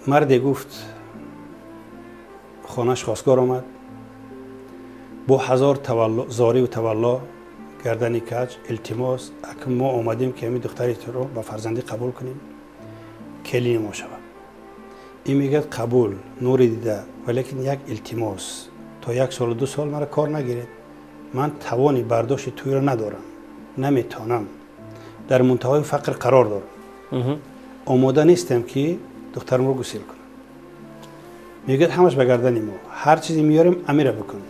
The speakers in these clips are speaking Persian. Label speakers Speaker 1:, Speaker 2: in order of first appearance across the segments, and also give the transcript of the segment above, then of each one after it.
Speaker 1: مردی گفت خانهش خواستگار آمد با 1000 زاری و تولا گردنی کج التماس اگه ما آمدیم که همین دختری تو رو با فرزندی قبول کنیم کلین ما شود. این میگه قبول نوری دیده ولیکن یک التماس تا 1 سال و 2 سال مرا کار نگیرید. من توانی برداشت توی رو ندارم، نمیتونم، در منتهای فقر قرار دارم، آماده نیستم که دخترم رو گسیل کنم. میگه همش به گردن ما، هر چیزی میاریم امیره بکن،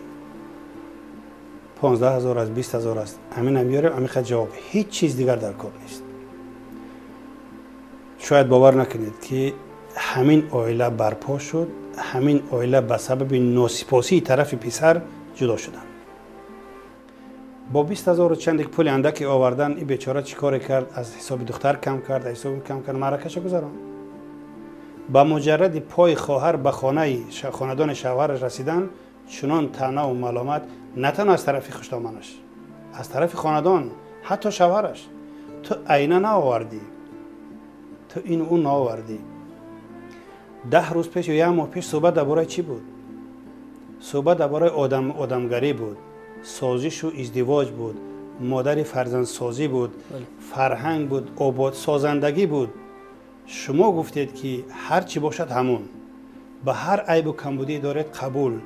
Speaker 1: 15,000 است 20,000 است، امین میاریم امین خد جواب، هیچ چیز دیگر در کار نیست. شاید باور نکنید که همین عائله برپا شد، همین عائله به سبب ناسپاسی طرف پسر جدا شدن. با 20,000 و چند یک پول اندکی آوردن این بیچاره چیکار کرد؟ از حساب دختر کم کرد، از حساب کم کرد، معرکش گذران. با مجرد پای خواهر به خاندان شوهرش رسیدن چنان طعنه و ملامت، نه تنها از طرف خوشدامنش، از طرف خاندان، حتی شوهرش. تو عینه نآوردی، تو این اون نآوردی. 10 روز پیش یا 1 ماه پیش صحبت درباره چی بود؟ صحبت درباره آدمگری بود، سازش و ازدواج بود، مادر فرزندسازی بود، فرهنگ بود، آباد سازندگی بود. شما گفتید که هر چی باشد همون، به هر عیب و کمبودی دارید قبول.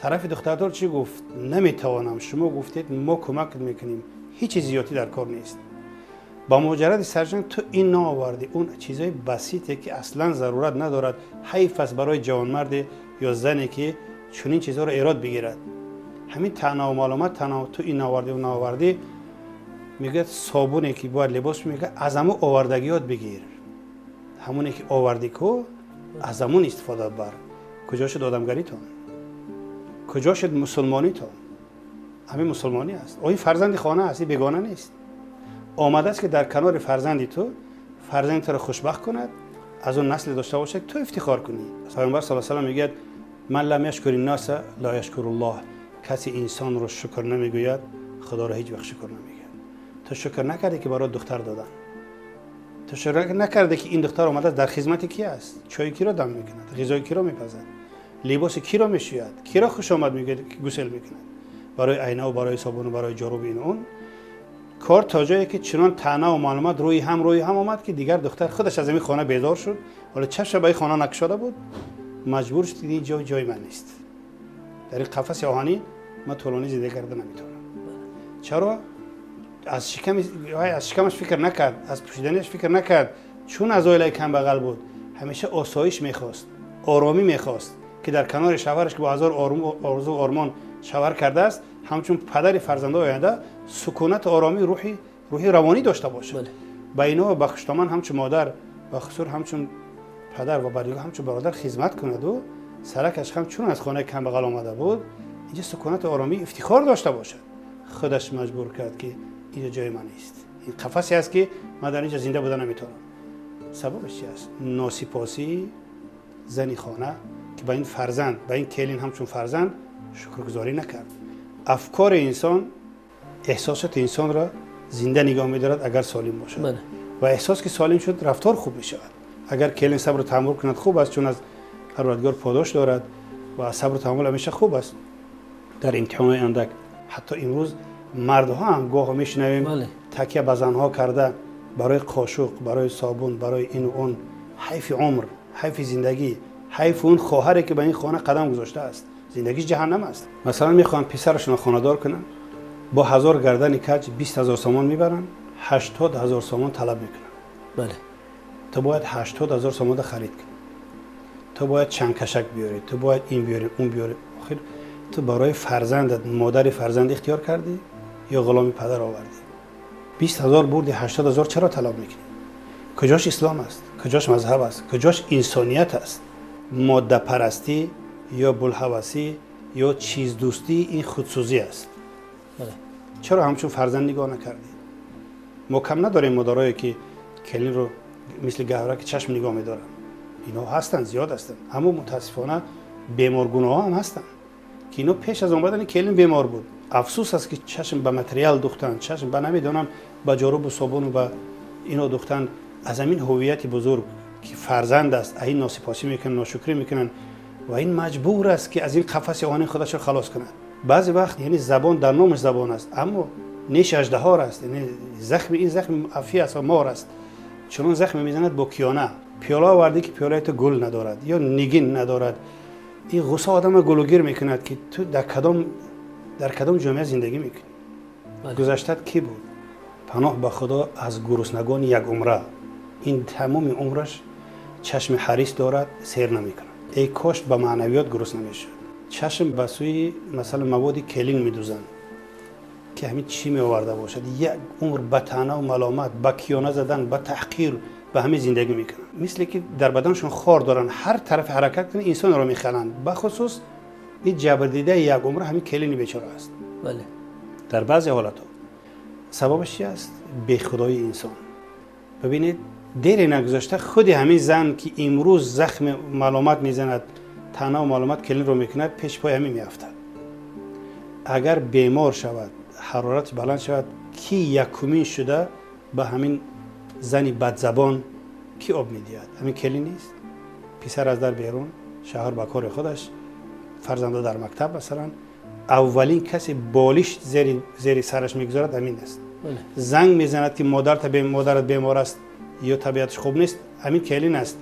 Speaker 1: طرف دختردار چی گفت؟ نمیتوانم. شما گفتید ما کمک میکنیم، هیچ زیادی در کار نیست. با مجرد سرجنگ تو این نآوردی، اون چیزای بسیطه که اصلا ضرورت ندارد. حیف است برای جوانمرد یا زنی که چنین چیزها رو ایراد بگیرد. همین طعنه و ملامت، تو این نآوردی و نآوردی. میگه صابونی که باید لباس، میگه از همون آوردگیات بگیر، همونی که آوردی کو از همون استفاده بر. کجا شد آدمگری تو؟ کجا شد مسلمانی تو؟ همین مسلمانی است. این فرزند خانه است، بیگانه نیست. آمده است که در کنار فرزندی تو، فرزند تو رو خوشبخت کند، از اون نسل داشته باشه تو افتخار کنی. پیامبر صلی الله علیه و آله میگه من لم یشکر الناس لا یشکر الله. کسی انسان رو شکر نمیگوید، خدا رو هیچ وقت شکر نمیگه. تو شکر نکردی که برات دختر دادن، تو شکر نکردی که این دختر اومده در خدمت کی است، چای کی رو دم میکند، غذای کی رو میپزد، لباس کی رو میشوید، کی رو خوش آمد میگه گسل میکند، برای عینه و برای صابون و برای جارو این اون. کار تا جایی که چنان طعنه و معلومات روی هم آمد که دیگر دختر خودش از این خانه بیزار شد. حالا چشم به این خانه نکشاده بود، مجبور شد این جای من نیست، در این قفس آهنی من طولانی زندگی کرده نمیتونم. چرا؟ از شکمش فکر نکرد، از پوشیدنش فکر نکرد، چون از عائله کم بغل بود. همیشه آسایش میخواست، آرامی میخواست که در کنار شوهرش که با 1000 آرزو و آرمان شوهر کرده است، همچون پدر فرزندان آینده سکونت، آرامی، روحی روانی داشته باشه. با اینا بخشتمان همچون مادر، بخصور همچون پدر و برادر همچون برادر خدمت کند و سرکش هم چون از خانه کم بغل آمده بود اینجا سکونت، آرامی، افتخار داشته باشه. خودش مجبور کرد که اینجا جای من نیست، این قفسی است که من در اینجا زنده بودن نمیتونم. سببش چی است؟ ناسپاسی زنی خانه که با این فرزند، با این کلین همچون فرزند شکرگزاری نکرد. افکار انسان، احساسات انسان را زنده نگاه می‌دارد اگر سالم باشد. و احساس که سالم شد رفتار خوب می‌شود. اگر کلین صبر و تحمل کند خوب است، چون از پروردگار پاداش دارد و صبر و تحمل همیشه خوب است. در امتحان اندک حتی امروز مردها هم گاه میشنویم تکیه به زنها کرده برای قاشق، برای صابون، برای این و اون. حیف عمر، حیف زندگی، حیف اون خواهری که به این خانه قدم گذاشته است. زندگیش جهنم است. مثلا میخوان پسرشون خانه‌دار کنن، با 1000 گردن کج 20,000 سامان میبرن، 80,000 سامان طلب میکنن. تو باید 80,000 سامان خرید کنی، تو باید چند کشک بیاری، تو باید این بیاری اون بیاری. آخر تو برای فرزندت، مادر فرزند اختیار کردی یا غلامی پدر آوردی؟ 20,000 بردی، 80,000 چرا طلب میکنی؟ کجاش اسلام است؟ کجاش مذهب است؟ کجاش انسانیت است؟ ماده پرستی یا بلحوثی یا چیز دوستی این خودسوزی است. چرا همچون فرزند نگاه نکردی؟ ما کم نداریم مادرایی که کلین رو مثل گهورک چشم نگاه میدارن. اینا هستن، زیاد هستن. اما متاسفانه بیمارگونه ها هم هستن که اینا پیش از اومدن کلین بیمار بود. افسوس است که چشم به متریال دوختن، چشم به نمیدونم به جارو و صابون و به اینا دوختن. از همین هویت بزرگ که فرزند است این ناسپاسی میکنن، ناشکری میکنن و این مجبور است که از این قفس آهنین خودش رو خلاص کند. بعضی وقت یعنی زبان در نامش زبان است اما نیش اژدها است، یعنی زخم این زخم افی است و مار است. چون زخم میزند با کیانه، پیاله آورده که پیاله تو گل ندارد یا نگین ندارد. این غصه آدم گلوگیر میکند که تو در کدام جامعه زندگی میکنی. گذشتت کی بود؟ پناه به خدا از گرسنگان یک عمره، این تمام عمرش چشم حریص دارد، سیر نمیکنه. ای کاش به معنویات گرسنه نمیشد. چشم به سوی مثلا مواد کلین میدوزند که همین چی می آورده باشد. یک عمر به طعنه و ملامت، به کیانه زدن، به تحقیر، به همه زندگی میکنن. مثل که در بدنشون خار دارن، هر طرف حرکت کنن انسان رو میخلند. به خصوص این جبر دیده یک عمر همین کلین بیچاره است.
Speaker 2: بله.
Speaker 1: در بعضی حالات سببش چی است؟ بی خدای انسان. ببینید دیر نگذاشته خود همین زن که امروز زخم ملامت میزند، طعنه و ملامت کلین رو میکند، پیش پای همین میافتد. اگر بیمار شود، حرارت بلند شود، کی یکمین شده به همین زنی بدزبان کی آب میدهد؟ همین کلی نیست. پسر از در بیرون، شوهر با کار خودش، فرزنده در مکتب مثلا، اولین کسی بالیش زیر سرش میگذارد همین است. زنگ میزند که مادرت بیمار است یا طبیعتش خوب نیست، همین کلین است.